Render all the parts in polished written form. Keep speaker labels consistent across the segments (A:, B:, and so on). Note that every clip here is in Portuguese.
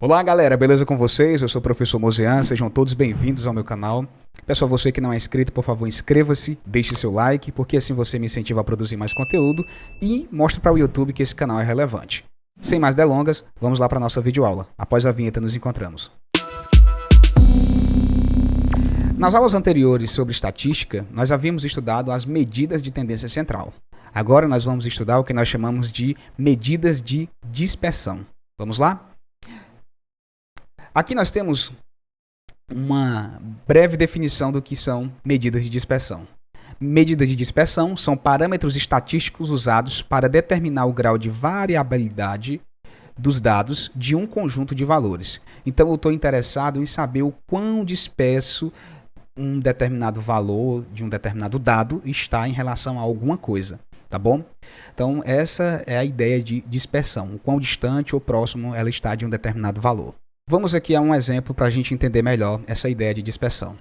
A: Olá galera, beleza com vocês? Eu sou o professor Mosean, sejam todos bem-vindos ao meu canal. Pessoal, você que não é inscrito, por favor inscreva-se, deixe seu like, porque assim você me incentiva a produzir mais conteúdo e mostra para o YouTube que esse canal é relevante. Sem mais delongas, vamos lá para a nossa videoaula. Após a vinheta nos encontramos. Nas aulas anteriores sobre estatística, nós havíamos estudado as medidas de tendência central. Agora nós vamos estudar o que nós chamamos de medidas de dispersão. Vamos lá? Aqui nós temos uma breve definição do que são medidas de dispersão. Medidas de dispersão são parâmetros estatísticos usados para determinar o grau de variabilidade dos dados de um conjunto de valores. Então eu estou interessado em saber o quão disperso um determinado valor de um determinado dado está em relação a alguma coisa, tá bom? Então essa é a ideia de dispersão, o quão distante ou próximo ela está de um determinado valor. Vamos aqui a um exemplo para a gente entender melhor essa ideia de dispersão.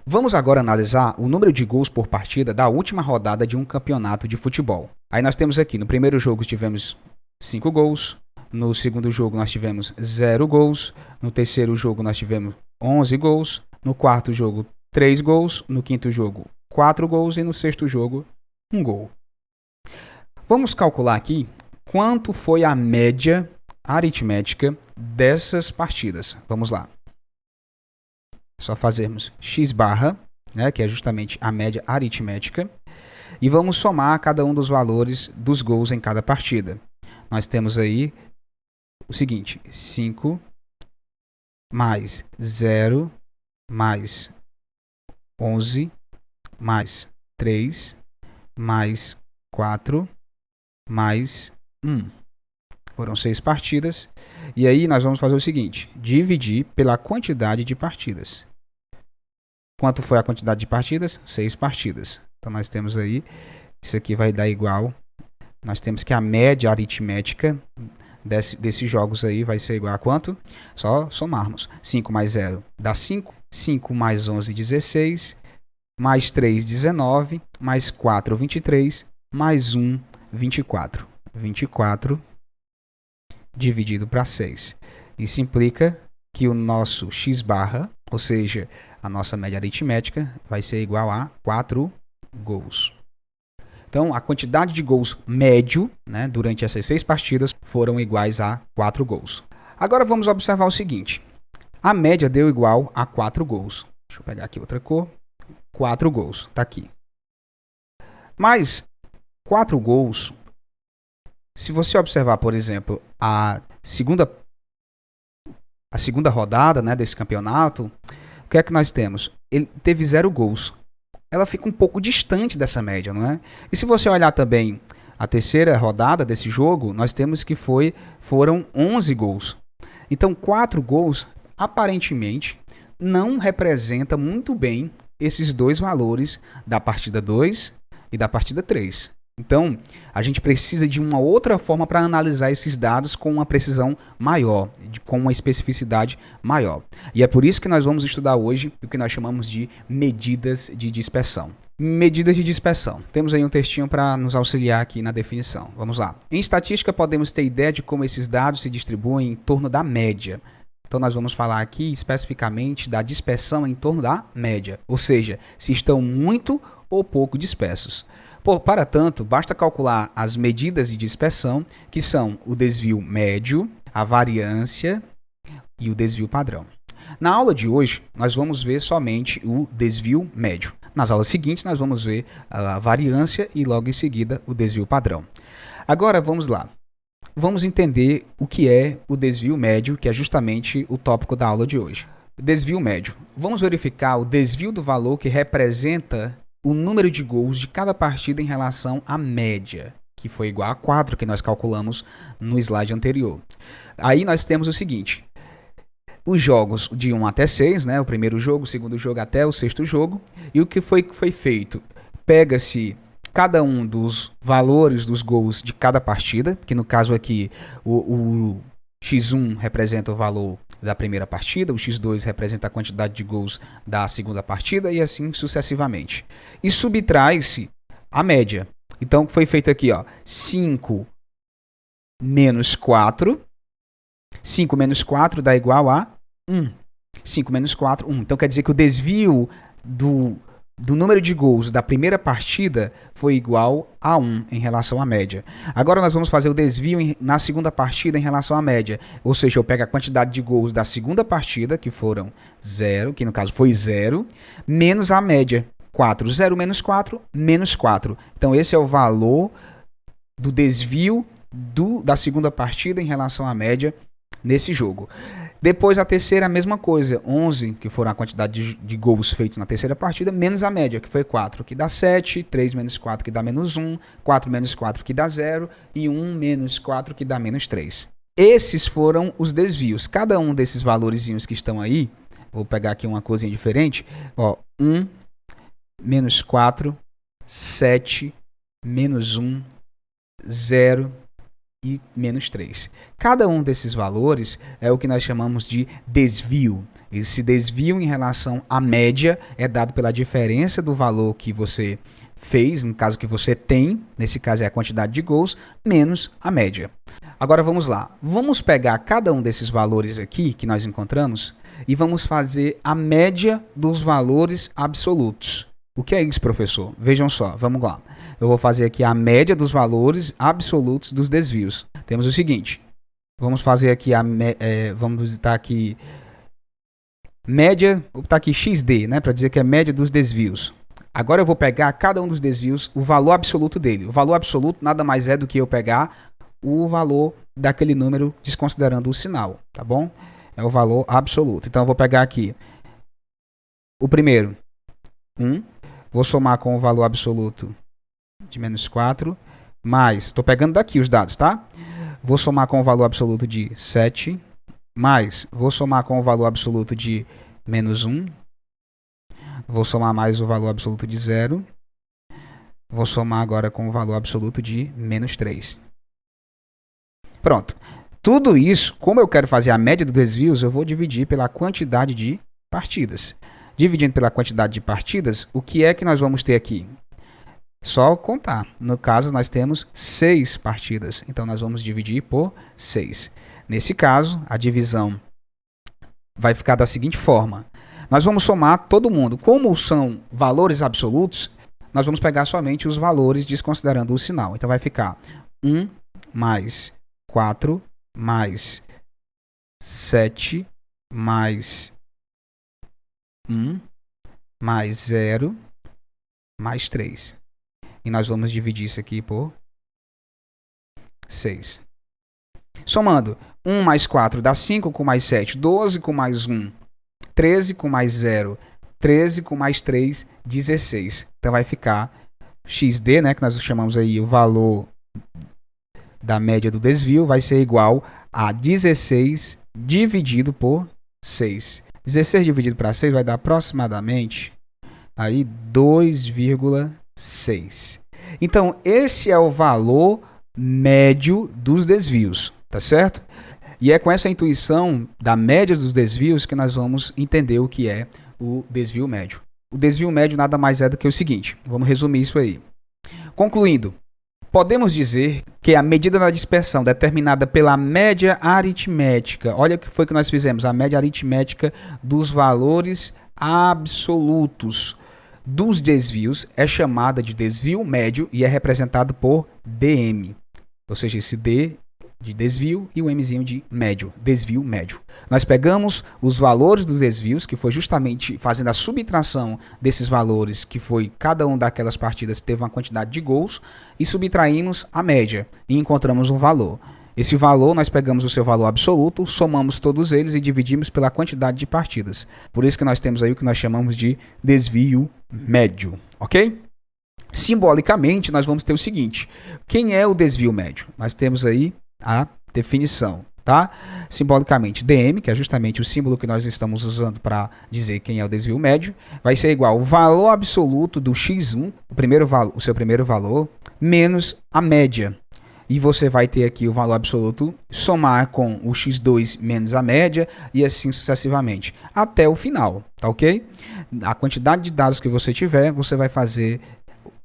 A: Vamos agora analisar o número de gols por partida da última rodada de um campeonato de futebol. Aí nós temos aqui, no primeiro jogo tivemos 5 gols, no segundo jogo nós tivemos 0 gols, no terceiro jogo nós tivemos 11 gols, no quarto jogo 3 gols, no quinto jogo 4 gols e no sexto jogo 1 gol. Vamos calcular aqui quanto foi a média aritmética dessas partidas. Vamos lá. Só fazermos x barra, né, que é justamente a média aritmética, e vamos somar cada um dos valores dos gols em cada partida. Nós temos aí o seguinte: 5 mais 0 mais 11 mais 3 mais 4 mais 1. Foram 6 partidas. E aí nós vamos fazer o seguinte: dividir pela quantidade de partidas. Quanto foi a quantidade de partidas? 6 partidas. Então nós temos aí, isso aqui vai dar igual. Nós temos que a média aritmética desses jogos aí vai ser igual a quanto? Só somarmos. 5 mais 0 dá 5. 5 mais 11, 16. Mais 3, 19. Mais 4, 23. Mais 1, 24. 24 dividido para 6. Isso implica que o nosso x barra, ou seja, a nossa média aritmética, vai ser igual a 4 gols. Então, a quantidade de gols médio, né, durante essas 6 partidas foram iguais a 4 gols. Agora vamos observar o seguinte: a média deu igual a 4 gols. Deixa eu pegar aqui outra cor. 4 gols, está aqui. Mas 4 gols, se você observar, por exemplo, a segunda rodada, né, desse campeonato, o que é que nós temos? Ele teve 0 gols. Ela fica um pouco distante dessa média, não é? E se você olhar também a terceira rodada desse jogo, nós temos que foram 11 gols. Então, 4 gols, aparentemente, não representa muito bem esses dois valores da partida 2 e da partida 3. Então, a gente precisa de uma outra forma para analisar esses dados com uma precisão maior, com uma especificidade maior. E é por isso que nós vamos estudar hoje o que nós chamamos de medidas de dispersão. Medidas de dispersão. Temos aí um textinho para nos auxiliar aqui na definição. Vamos lá. Em estatística, podemos ter ideia de como esses dados se distribuem em torno da média. Então, nós vamos falar aqui especificamente da dispersão em torno da média, ou seja, se estão muito ou pouco dispersos. Para tanto, basta calcular as medidas de dispersão, que são o desvio médio, a variância e o desvio padrão. Na aula de hoje, nós vamos ver somente o desvio médio. Nas aulas seguintes, nós vamos ver a variância e logo em seguida o desvio padrão. Agora, vamos lá. Vamos entender o que é o desvio médio, que é justamente o tópico da aula de hoje. Desvio médio. Vamos verificar o desvio do valor que representa o número de gols de cada partida em relação à média, que foi igual a 4 que nós calculamos no slide anterior. Aí nós temos o seguinte: os jogos de 1 até 6, né, o primeiro jogo, o segundo jogo até o sexto jogo, e o que foi feito? Pega-se cada um dos valores dos gols de cada partida, que no caso aqui o x1 representa o valor da primeira partida, o x2 representa a quantidade de gols da segunda partida e assim sucessivamente. E subtrai-se a média. Então foi feito aqui, ó, 5 menos 4 5 menos 4 dá igual a 1. 5 menos 4, 1. Então quer dizer que o desvio do número de gols da primeira partida foi igual a 1 em relação à média. Agora nós vamos fazer o desvio na segunda partida em relação à média. Ou seja, eu pego a quantidade de gols da segunda partida, que foram 0, que no caso foi 0, menos a média, 4. 0 menos 4, menos 4. Então esse é o valor do desvio da segunda partida em relação à média nesse jogo. Depois a terceira, a mesma coisa, 11, que foram a quantidade de gols feitos na terceira partida, menos a média, que foi 4, que dá 7, 3 menos 4, que dá menos 1, 4 menos 4, que dá 0, e 1 menos 4, que dá menos 3. Esses foram os desvios. Cada um desses valorezinhos que estão aí, vou pegar aqui uma coisinha diferente, ó, 1, menos 4, 7, menos 1, 0, e menos 3. Cada um desses valores é o que nós chamamos de desvio. Esse desvio em relação à média é dado pela diferença do valor que você fez, no caso que você tem, nesse caso é a quantidade de gols, menos a média. Agora vamos lá. Vamos pegar cada um desses valores aqui que nós encontramos e vamos fazer a média dos valores absolutos. O que é isso, professor? Vejam só, vamos lá. Eu vou fazer aqui a média dos valores absolutos dos desvios. Temos o seguinte, vamos fazer aqui vamos estar aqui média, vou botar aqui XD, né, para dizer que é média dos desvios. Agora eu vou pegar cada um dos desvios, o valor absoluto dele. O valor absoluto nada mais é do que eu pegar o valor daquele número desconsiderando o sinal, tá bom? É o valor absoluto. Então eu vou pegar aqui o primeiro, 1, vou somar com o valor absoluto de menos 4, mais, estou pegando daqui os dados, tá? Vou somar com o valor absoluto de 7, mais, vou somar com o valor absoluto de menos 1, vou somar mais o valor absoluto de 0, vou somar agora com o valor absoluto de menos 3. Pronto. Tudo isso, como eu quero fazer a média dos desvios, eu vou dividir pela quantidade de partidas. Dividindo pela quantidade de partidas, o que é que nós vamos ter aqui? Só contar. No caso, nós temos 6 partidas. Então, nós vamos dividir por 6. Nesse caso, a divisão vai ficar da seguinte forma. Nós vamos somar todo mundo. Como são valores absolutos, nós vamos pegar somente os valores desconsiderando o sinal. Então, vai ficar 1 mais 4 mais 7 mais 1 mais 0 mais 3. E nós vamos dividir isso aqui por 6. Somando, 1 mais 4 dá 5, com mais 7, 12, com mais 1, 13, com mais 0, 13, com mais 3, 16. Então vai ficar XD, né, que nós chamamos aí o valor da média do desvio, vai ser igual a 16 dividido por 6. 16 dividido para 6 vai dar aproximadamente aí 2,6. Então, esse é o valor médio dos desvios, tá certo? E é com essa intuição da média dos desvios que nós vamos entender o que é o desvio médio. O desvio médio nada mais é do que o seguinte, vamos resumir isso aí. Concluindo, podemos dizer que a medida da dispersão determinada pela média aritmética, olha o que foi que nós fizemos, a média aritmética dos valores absolutos dos desvios é chamada de desvio médio e é representado por dm. Ou seja, esse D de desvio e o Mzinho de médio, desvio médio. Nós pegamos os valores dos desvios, que foi justamente fazendo a subtração desses valores, que foi cada um daquelas partidas teve uma quantidade de gols, e subtraímos a média e encontramos um valor. Esse valor, nós pegamos o seu valor absoluto, somamos todos eles e dividimos pela quantidade de partidas. Por isso que nós temos aí o que nós chamamos de desvio médio, ok? Simbolicamente, nós vamos ter o seguinte. Quem é o desvio médio? Nós temos aí a definição, tá? Simbolicamente, dm, que é justamente o símbolo que nós estamos usando para dizer quem é o desvio médio, vai ser igual ao valor absoluto do x1, o seu primeiro valor, menos a média. E você vai ter aqui o valor absoluto, somar com o x2 menos a média e assim sucessivamente, até o final, tá ok? A quantidade de dados que você tiver, você vai fazer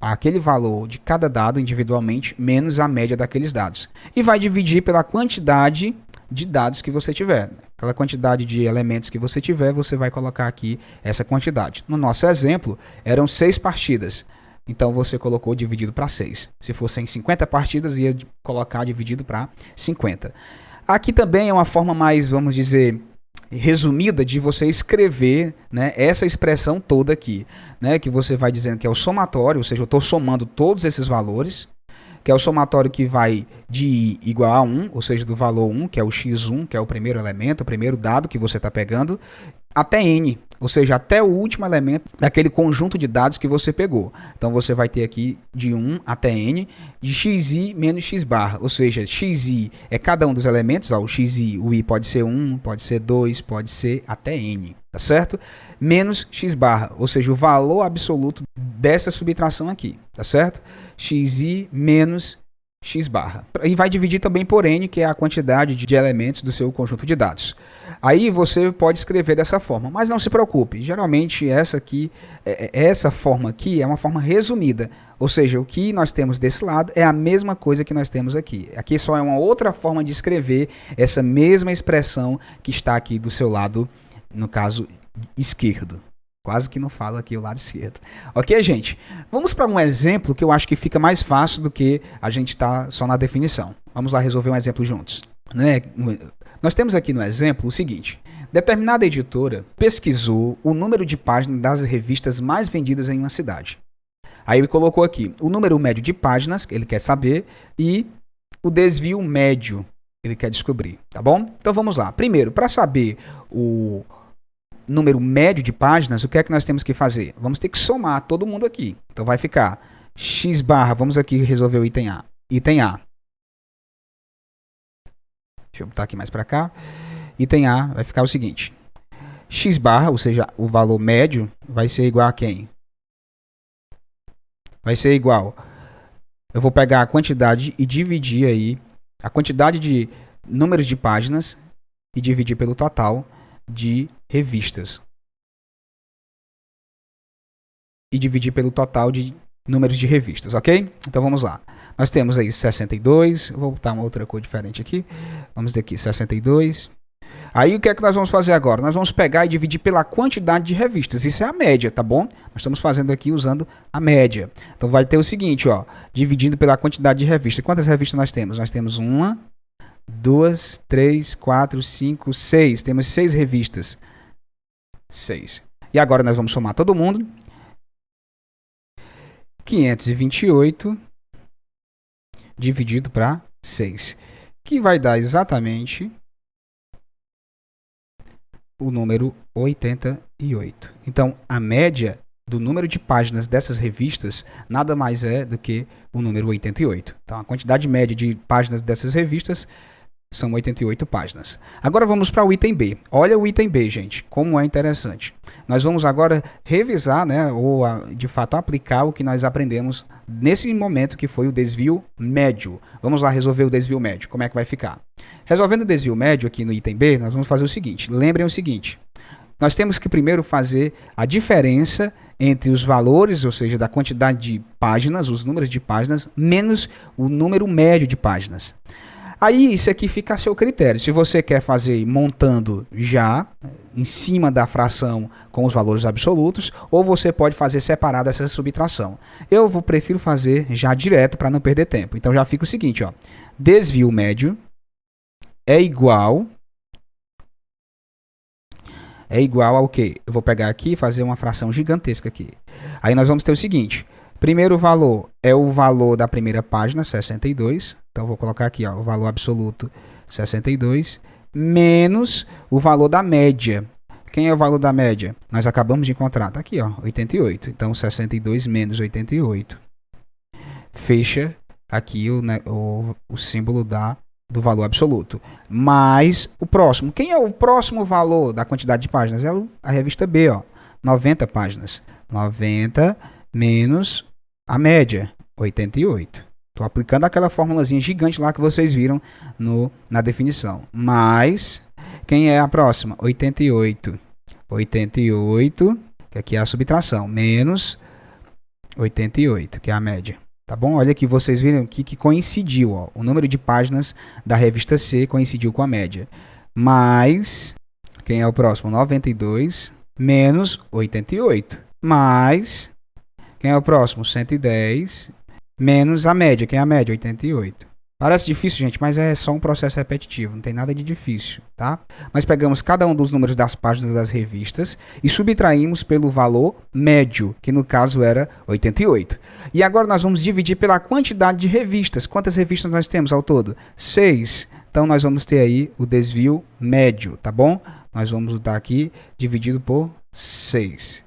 A: aquele valor de cada dado individualmente menos a média daqueles dados. E vai dividir pela quantidade de dados que você tiver. Aquela quantidade de elementos que você tiver, você vai colocar aqui essa quantidade. No nosso exemplo, eram 6 partidas. Então você colocou dividido para 6. Se fossem 50 partidas, ia colocar dividido para 50. Aqui também é uma forma mais, vamos dizer, resumida de você escrever, né, essa expressão toda aqui, né, que você vai dizendo que é o somatório, ou seja, eu estou somando todos esses valores, que é o somatório que vai de I igual a 1, ou seja, do valor 1, que é o x1, que é o primeiro elemento, o primeiro dado que você está pegando, até n, ou seja, até o último elemento daquele conjunto de dados que você pegou. Então você vai ter aqui de 1 até n, de xi menos x barra, ou seja, xi é cada um dos elementos, ó, o xi, o i pode ser 1, pode ser 2, pode ser até n, tá certo? Menos x barra, ou seja, o valor absoluto dessa subtração aqui, tá certo? Xi menos x barra. E vai dividir também por n, que é a quantidade de elementos do seu conjunto de dados. Aí você pode escrever dessa forma, mas não se preocupe, geralmente essa forma aqui é uma forma resumida, ou seja, o que nós temos desse lado é a mesma coisa que nós temos aqui. Aqui só é uma outra forma de escrever essa mesma expressão que está aqui do seu lado, no caso esquerdo. Quase que não falo aqui o lado esquerdo. Ok, gente? Vamos para um exemplo que eu acho que fica mais fácil do que a gente estar só na definição. Vamos lá resolver um exemplo juntos. Né? Nós temos aqui no exemplo o seguinte. Determinada editora pesquisou o número de páginas das revistas mais vendidas em uma cidade. Aí ele colocou aqui o número médio de páginas, que ele quer saber, e o desvio médio, ele quer descobrir. Tá bom? Então vamos lá. Primeiro, para saber o número médio de páginas, o que é que nós temos que fazer? Vamos ter que somar todo mundo aqui. Então vai ficar x barra, vamos aqui resolver o item A. Item A. Deixa eu botar aqui mais para cá. Item A vai ficar o seguinte. X barra, ou seja, o valor médio, vai ser igual a quem? Vai ser igual. Eu vou pegar a quantidade e dividir aí a quantidade de números de páginas e dividir pelo total de revistas. E dividir pelo total de números de revistas, ok? Então vamos lá. Nós temos aí 62, vou botar uma outra cor diferente aqui. Vamos ter aqui 62. Aí o que é que nós vamos fazer agora? Nós vamos pegar e dividir pela quantidade de revistas. Isso é a média, tá bom? Nós estamos fazendo aqui usando a média. Então vai ter o seguinte, ó, dividindo pela quantidade de revistas. Quantas revistas nós temos? Nós temos 1, 2, 3, 4, 5, 6. Temos 6 revistas. 6. E agora nós vamos somar todo mundo. 528 dividido para 6. Que vai dar exatamente o número 88. Então, a média do número de páginas dessas revistas nada mais é do que o número 88. Então, a quantidade média de páginas dessas revistas são 88 páginas. Agora vamos para o item B. Olha o item B, gente, como é interessante. Nós vamos agora revisar, né, ou de fato aplicar o que nós aprendemos nesse momento que foi o desvio médio. Vamos lá resolver o desvio médio. Como é que vai ficar? Resolvendo o desvio médio aqui no item B, nós vamos fazer o seguinte. Lembrem o seguinte. Nós temos que primeiro fazer a diferença entre os valores, ou seja, da quantidade de páginas, os números de páginas, menos o número médio de páginas. Aí isso aqui fica a seu critério. Se você quer fazer montando já em cima da fração com os valores absolutos, ou você pode fazer separado essa subtração. Eu prefiro fazer já direto para não perder tempo. Então já fica o seguinte, ó. Desvio médio é igual ao quê? Eu vou pegar aqui e fazer uma fração gigantesca aqui. Aí nós vamos ter o seguinte. Primeiro valor é o valor da primeira página, 62. Então, vou colocar aqui, ó, o valor absoluto, 62, menos o valor da média. Quem é o valor da média? Nós acabamos de encontrar. Está aqui, ó, 88. Então, 62 menos 88. Fecha aqui o símbolo do valor absoluto. Mais o próximo. Quem é o próximo valor da quantidade de páginas? É a revista B, ó, 90 páginas. 90 menos a média, 88. Estou aplicando aquela formulazinha gigante lá que vocês viram na definição. Mais, quem é a próxima? 88. 88, que aqui é a subtração, menos 88, que é a média. Tá bom? Olha aqui, vocês viram que coincidiu, ó. O número de páginas da revista C coincidiu com a média. Mais, quem é o próximo? 92 menos 88. Mais, quem é o próximo? 110 menos a média. Quem é a média? 88. Parece difícil, gente, mas é só um processo repetitivo, não tem nada de difícil, tá? Nós pegamos cada um dos números das páginas das revistas e subtraímos pelo valor médio, que no caso era 88. E agora nós vamos dividir pela quantidade de revistas. Quantas revistas nós temos ao todo? 6. Então nós vamos ter aí o desvio médio, tá bom? Nós vamos dar aqui dividido por 6.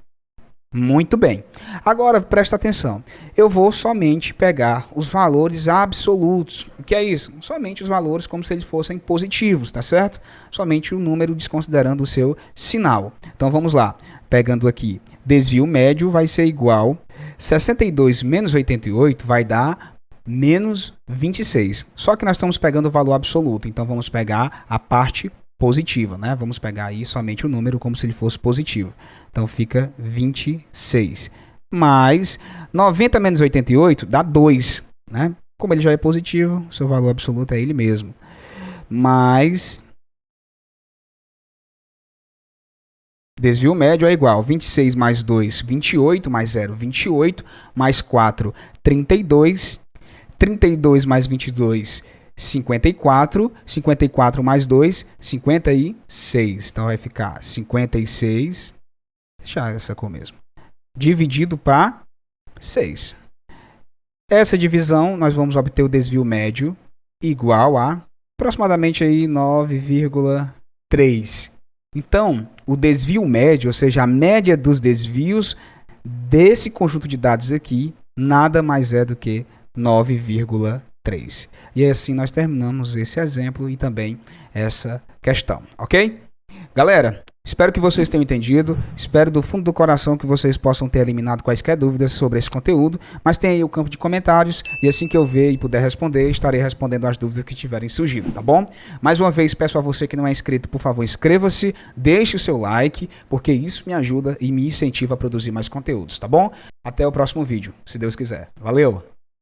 A: Muito bem. Agora, presta atenção. Eu vou somente pegar os valores absolutos. O que é isso? Somente os valores como se eles fossem positivos, tá certo? Somente o número desconsiderando o seu sinal. Então, vamos lá. Pegando aqui, desvio médio vai ser igual 62 menos 88 vai dar menos 26. Só que nós estamos pegando o valor absoluto. Então, vamos pegar a parte positiva, né? Vamos pegar aí somente o número como se ele fosse positivo. Então fica 26. Mais 90 menos 88 dá 2, né? Como ele já é positivo, seu valor absoluto é ele mesmo. Mais desvio médio é igual 26 mais 2, 28 mais 0, 28 mais 4, 32. 32 mais 22, 54, 54 mais 2, 56. Então vai ficar 56, deixa essa cor mesmo, dividido para 6. Essa divisão nós vamos obter o desvio médio igual a aproximadamente aí 9,3. Então, o desvio médio, ou seja, a média dos desvios desse conjunto de dados aqui, nada mais é do que 9,3. E assim nós terminamos esse exemplo e também essa questão, ok? Galera, espero que vocês tenham entendido, espero do fundo do coração que vocês possam ter eliminado quaisquer dúvidas sobre esse conteúdo, mas tem aí o campo de comentários e assim que eu ver e puder responder, estarei respondendo as dúvidas que tiverem surgido, tá bom? Mais uma vez, peço a você que não é inscrito, por favor, inscreva-se, deixe o seu like, porque isso me ajuda e me incentiva a produzir mais conteúdos, tá bom? Até o próximo vídeo, se Deus quiser. Valeu!